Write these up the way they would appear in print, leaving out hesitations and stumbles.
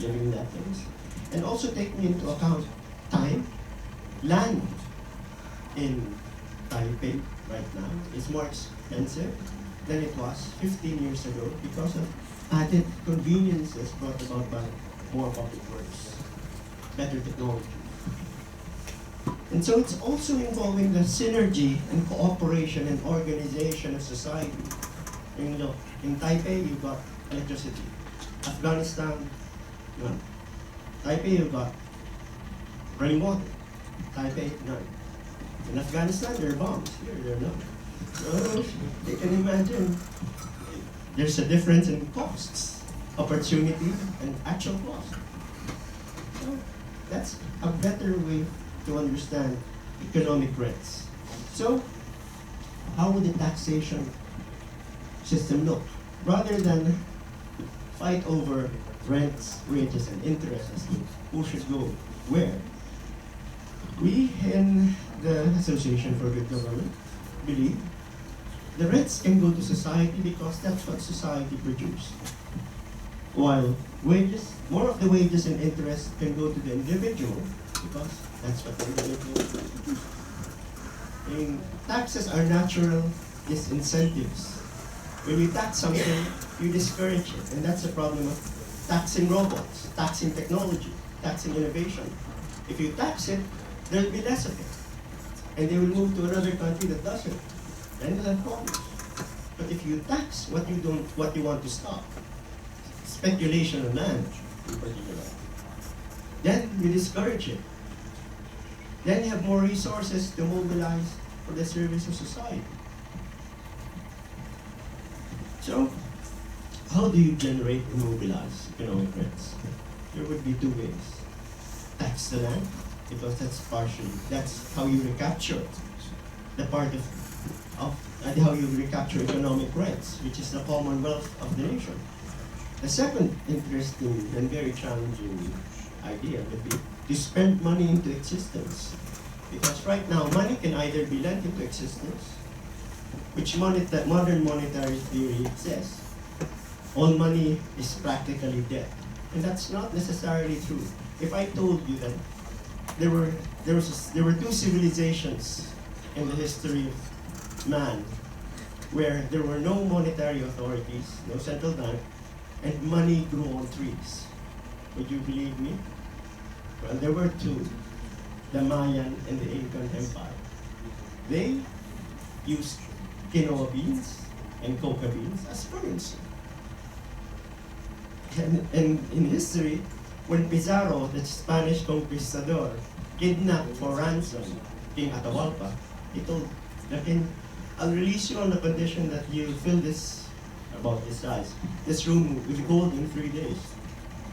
living in that place. And also taking into account time, land in Taipei right now is more expensive than it was 15 years ago because of added conveniences brought about by more public works, better technology. And so it's also involving the synergy and cooperation and organization of society. You know, in Taipei, you've got electricity. Afghanistan, none. Taipei, you've got running water. Taipei, none. In Afghanistan, there are bombs. Here, there are none. So you can imagine there's a difference in costs, opportunity, and actual cost. So that's a better way to understand economic rents. So how would the taxation system look? Rather than fight over rents, wages, and interest as to who should go where, we in the Association for Good Government believe the rents can go to society because that's what society produces. While wages, more of the wages and interest can go to the individual because that's what the individual produces. And taxes are natural disincentives. When you tax something, you discourage it. And that's the problem of taxing robots, taxing technology, taxing innovation. If you tax it, there'll be less of it. And they will move to another country that doesn't. Then you'll have problems. But if you tax what you want to stop, speculation on land in particular, then you discourage it. Then you have more resources to mobilize for the service of society. So, how do you generate and mobilize economic rents? There would be two ways. Tax the land, because that's how you recapture the part of how you recapture economic rents, which is the commonwealth of the nation. The second interesting and very challenging idea would be to spend money into existence. Because right now, money can either be lent into existence, which modern monetary theory says all money is practically debt. And that's not necessarily true. If I told you that there were two civilizations in the history of man where there were no monetary authorities, no central bank, and money grew on trees, would you believe me? Well, there were two, the Mayan and the Incan Empire. They used quinoa beans and coca beans as currency. And in history, when Pizarro, the Spanish conquistador, kidnapped for ransom King Atahualpa, he told the king, I'll release you on the condition that you fill this, about this size, this room with gold in 3 days.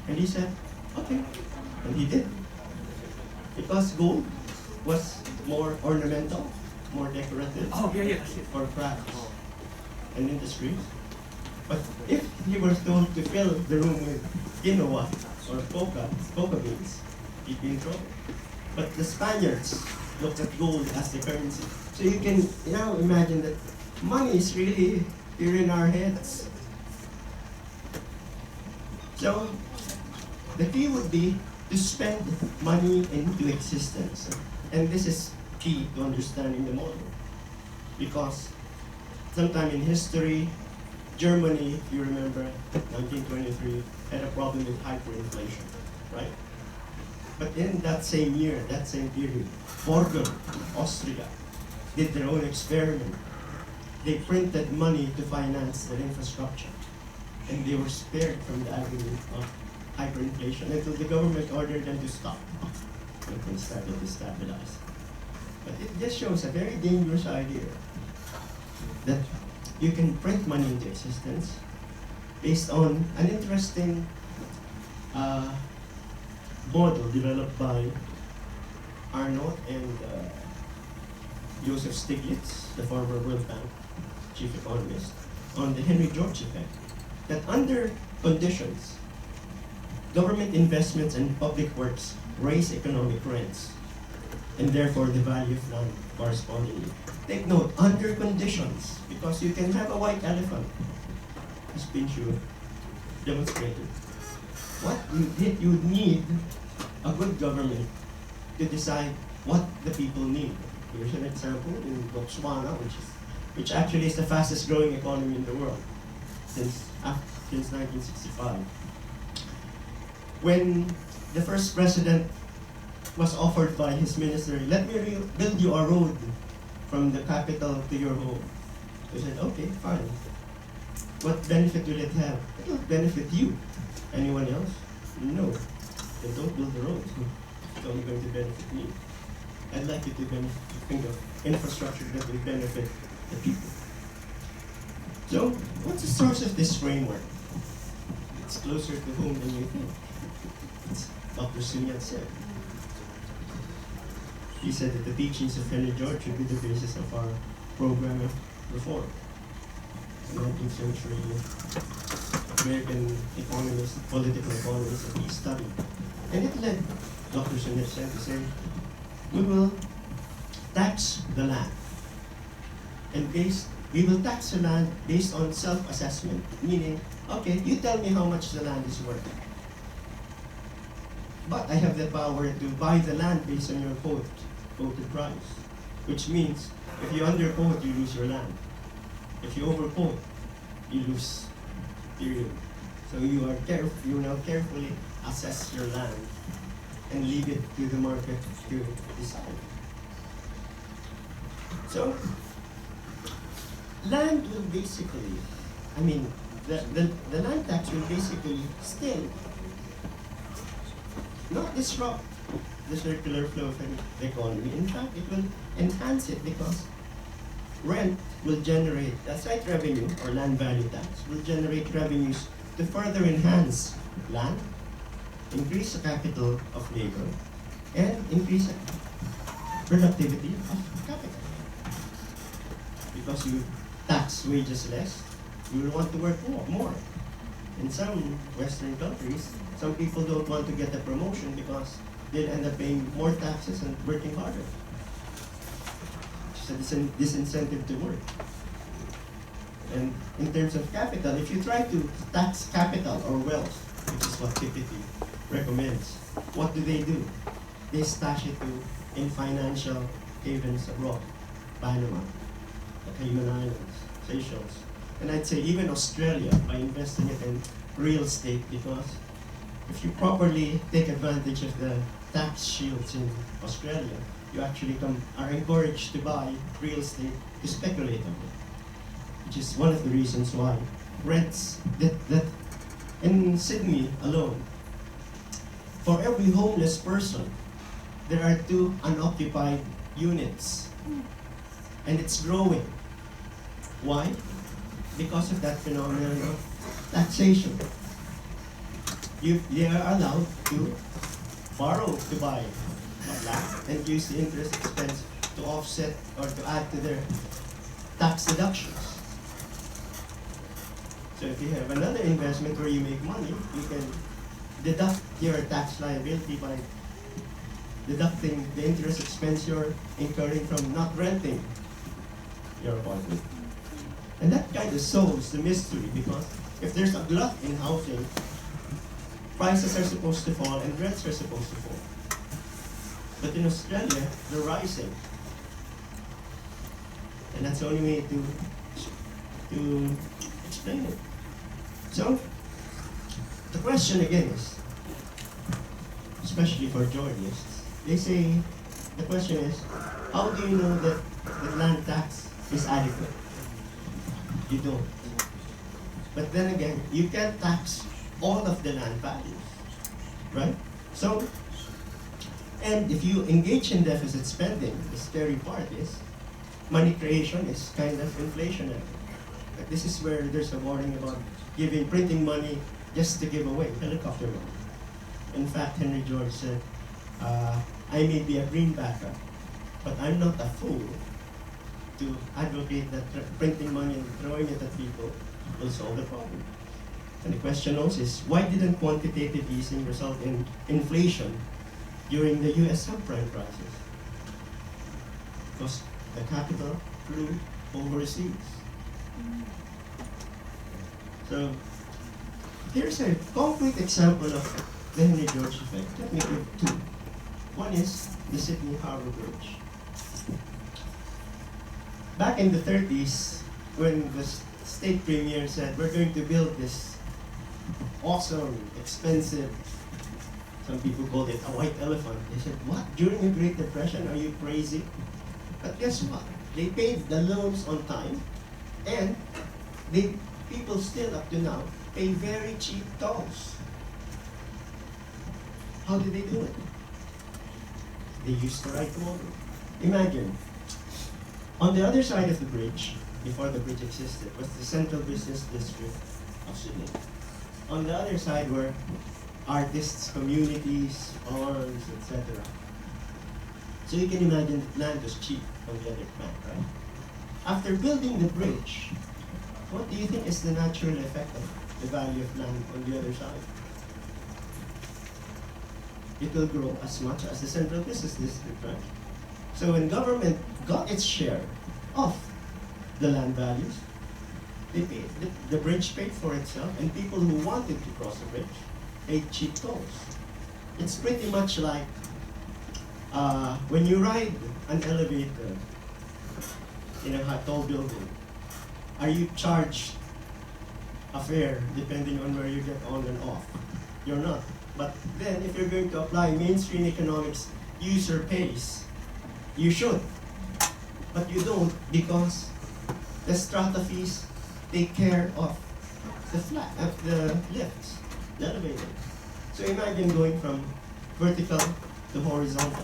And he said, okay. And he did. Because gold was more ornamental, more decorative, for crafts and industries. But if he was told to fill the room with quinoa or coca beans, he'd be in trouble. But the Spaniards looked at gold as the currency. So you can now imagine that money is really here in our heads. So the key would be to spend money into existence. And this is key to understanding the model. Because sometime in history, Germany, if you remember, 1923, had a problem with hyperinflation, right? But in that same year, that same period, Borger, Austria, did their own experiment. They printed money to finance their infrastructure. And they were spared from the agony of hyperinflation until the government ordered them to stop. And things started to stabilize. But it just shows a very dangerous idea that you can print money into existence based on an interesting model developed by Arnold and Joseph Stiglitz, the former World Bank chief economist, on the Henry George effect, that under conditions, government investments and public works raise economic rents, and therefore the value of land correspondingly. Take note, under conditions, because you can have a white elephant, as Pinchot demonstrated. you need a good government to decide what the people need. Here's an example in Botswana, which actually is the fastest growing economy in the world since 1965. When the first president was offered by his minister, let me build you a road from the capital to your home. He said, okay, fine. What benefit will it have? It will benefit you. Anyone else? No. Then don't build the road. It's only going to benefit me. I'd like you to think of infrastructure that will benefit the people. So, what's the source of this framework? It's closer to home than you think. It's Dr. Sunyan said. He said that the teachings of Henry George should be the basis of our program of reform. 19th century American economists, political economists that he studied. And it led Dr. Sunyan to say, we will tax the land. And we will tax the land based on self-assessment, meaning, okay, you tell me how much the land is worth. But I have the power to buy the land based on your quoted price, which means if you underquote, you lose your land. If you overquote, you lose, period. So you now carefully assess your land and leave it to the market to decide. So, land will basically, the land tax will basically still not disrupt the circular flow of the economy. In fact, it will enhance it because rent will generate, site revenue or land value tax will generate revenues to further enhance land, increase the capital of labor, and increase productivity of capital. Because you tax wages less, you will want to work more. In some Western countries, some people don't want to get a promotion because they'll end up paying more taxes and working harder. It's a disincentive to work. And in terms of capital, if you try to tax capital or wealth, which is what TPP recommends, what do? They stash it in financial havens abroad, Panama, the Cayman Islands, Seychelles, and I'd say even Australia, by investing it in real estate, because if you properly take advantage of the tax shields in Australia, you actually are encouraged to buy real estate to speculate on it, which is one of the reasons why rents that in Sydney alone, for every homeless person, there are 2 unoccupied units, and it's growing. Why? Because of that phenomenon of taxation. They are allowed to borrow to buy a flat and use the interest expense to offset or to add to their tax deductions. So if you have another investment where you make money, you can deduct your tax liability by deducting the interest expense you're incurring from not renting your apartment. And that kind of solves the mystery, because if there's a glut in housing, prices are supposed to fall and rents are supposed to fall. But in Australia, they're rising. And that's the only way to explain it. So, the question again is, especially for Georgians, they say, the question is, how do you know that the land tax is adequate? You don't. But then again, you can't tax all of the land values, right? So, and if you engage in deficit spending, the scary part is, money creation is kind of inflationary. But this is where there's a warning about printing money just to give away, helicopter money. In fact, Henry George said, I may be a greenbacker, but I'm not a fool to advocate that printing money and throwing it at people will solve the problem. And the question also is, why didn't quantitative easing result in inflation during the US subprime crisis? Because the capital flew overseas. So, Here's a concrete example of the Henry George effect. Let me give two. One is the Sydney Harbour Bridge. Back in the 30s, when the state premier said, we're going to build this awesome, expensive, some people called it a white elephant. They said, what? During the Great Depression, are you crazy? But guess what? They paid the loans on time, and people still up to now pay very cheap tolls. How did they do it? They used the right model. Imagine, on the other side of the bridge, before the bridge existed, was the central business district of Sydney. On the other side were artists, communities, farms, etc. So you can imagine land was cheap on the other bank, right? After building the bridge, what do you think is the natural effect of the value of land on the other side? It will grow as much as the central business district, right? So when government got its share of the land values, the bridge paid for itself, and people who wanted to cross the bridge paid cheap tolls. It's pretty much like when you ride an elevator in a tall building, are you charged a fare depending on where you get on and off? You're not. But then if you're going to apply mainstream economics user pays, you should. But you don't, because the strata fees take care of the lifts, the elevator. So imagine going from vertical to horizontal.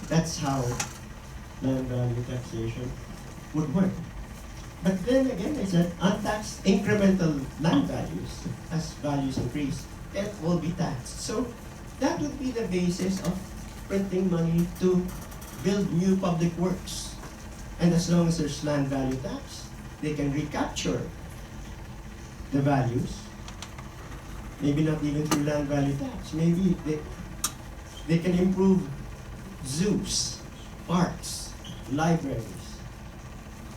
That's how land value taxation would work. But then again, I said untaxed incremental land values, as values increase, that will be taxed. So that would be the basis of printing money to build new public works. And as long as there's land value tax, they can recapture the values. Maybe not even through land value tax. Maybe they can improve zoos, parks, libraries.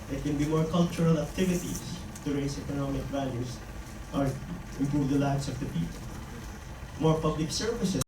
There can be more cultural activities to raise economic values or improve the lives of the people. More public services